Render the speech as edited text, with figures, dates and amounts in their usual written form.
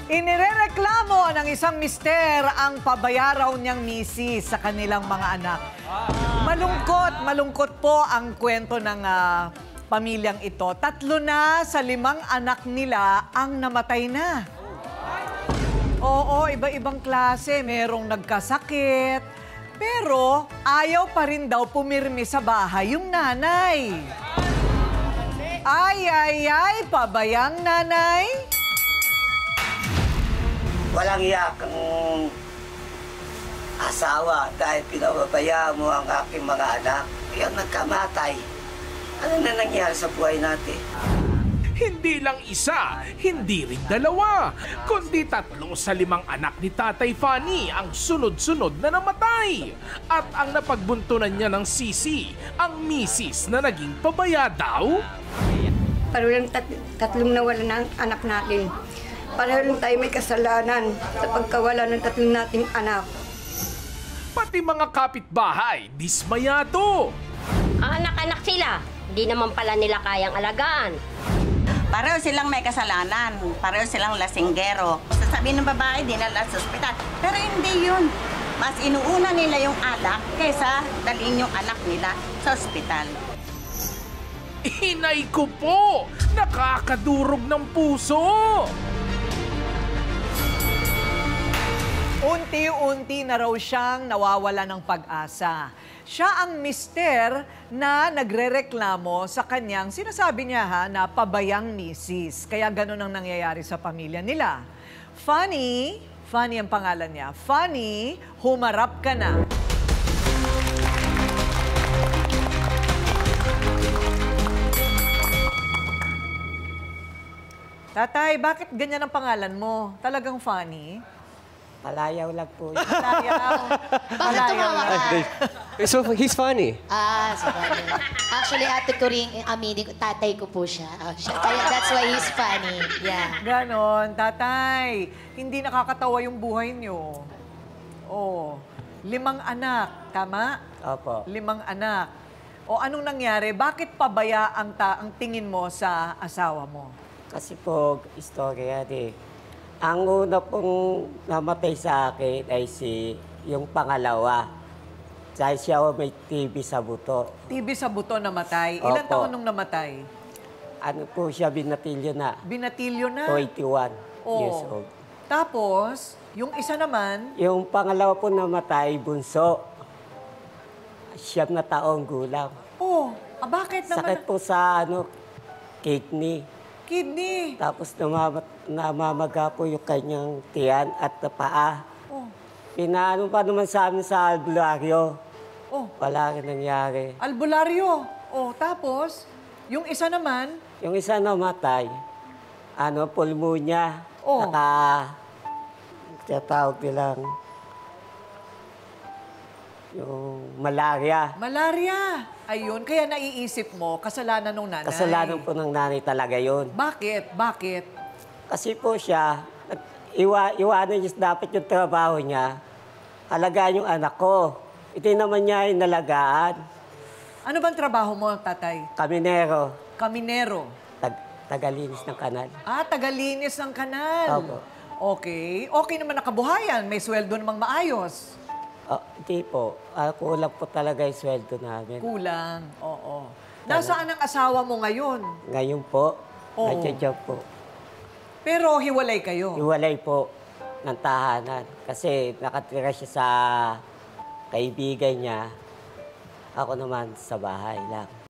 Inirereklamo ng isang mister ang pabayaraw niyang misis sa kanilang mga anak. Malungkot po ang kwento ng pamilyang ito. 3 na sa 5 anak nila ang namatay na. Oo, iba-ibang klase. Merong nagkasakit. Pero ayaw pa rin daw pumirmi sa bahay yung nanay. Ay, pabayang nanay. Walang iyak ang asawa dahil pinababayaan mo ang aking mga anak. Kaya nagkamatay. Ano na nangyari sa buhay natin? Hindi lang isa, hindi rin 2, kundi 3 sa 5 anak ni Tatay Fanny ang sunod-sunod na namatay. At ang napagbuntunan niya ng sisi, ang misis na naging pabaya daw. Pareho lang tatlong nawala ng anak natin. Pareho lang tayo may kasalanan sa pagkawala ng 3 nating anak. Pati mga kapitbahay, dismayado. Ang anak-anak sila, hindi naman pala nila kayang alagaan. Pareho silang may kasalanan, pareho silang lasinggero. Sasabihin ng babae, dinala sa ospital. Pero hindi yun. Mas inuuna nila yung anak kaysa dalhin yung anak nila sa ospital. Inay ko po, nakakadurog ng puso. Unti-unti na raw siyang nawawala ng pag-asa. Siya ang mister na nagrereklamo sa kanyang, sinasabi niya na pabayang misis. Kaya ganun ang nangyayari sa pamilya nila. Fanny ang pangalan niya. Fanny, humarap ka na. Tatay, bakit ganyan ang pangalan mo? Talagang Fanny? Palayaw lang po. Bakit tumawa ka? So, he's funny. So funny. Actually, ate ko rin, aminin ko, tatay ko po siya. Kaya that's why he's funny. Yeah. Ganon, tatay. Hindi nakakatawa yung buhay niyo. Oh, 5 anak, tama? Opo. 5 anak. O anong nangyari? Bakit pabaya ang tingin mo sa asawa mo? Kasi po, istorya eh. Ang una pong namatay sa akin ay yung pangalawa. Dahil siya may TB sa buto. TB sa buto namatay. Ilan Opo. taon nung namatay? Ano po siya, binatilyo na. Binatilyo na? 21 years Oh. old. Tapos, yung isa naman, Yung pangalawa po namatay, bunso. 7 na taong gulang. bakit naman? Sakit po sa kidney. Kidney. Tapos namamaga po yung kanyang tiyan at paa. Pinaano pa naman sa amin sa albularyo. Wala rin nangyari. Albularyo. Tapos, yung isa naman, Yung isa namatay, pulmonya. Tawag nilang yung malaria. malaria. Ayun, kaya naiisip mo, kasalanan ng nanay. Kasalanan po ng nanay talaga yun. Bakit? Bakit? Kasi po siya, iwanan niya dapat yung trabaho niya, alagaan yung anak ko. Ito naman niya yung nalagaan. Ano bang trabaho mo, tatay? Kaminero, Kaminero. tagalinis ng kanal. Tagalinis ng kanal. Opo. Okay. Okay naman nakabuhayan. May sweldo namang maayos. Hindi po. Kulang po talaga yung sweldo namin. Kulang. Oo. Nasaan ang asawa mo ngayon? Ngayon po, Oo. nandiyan po. Pero hiwalay kayo. Iwalay po ng tahanan. Kasi nakatira siya sa kaibigan niya. Ako naman sa bahay lang.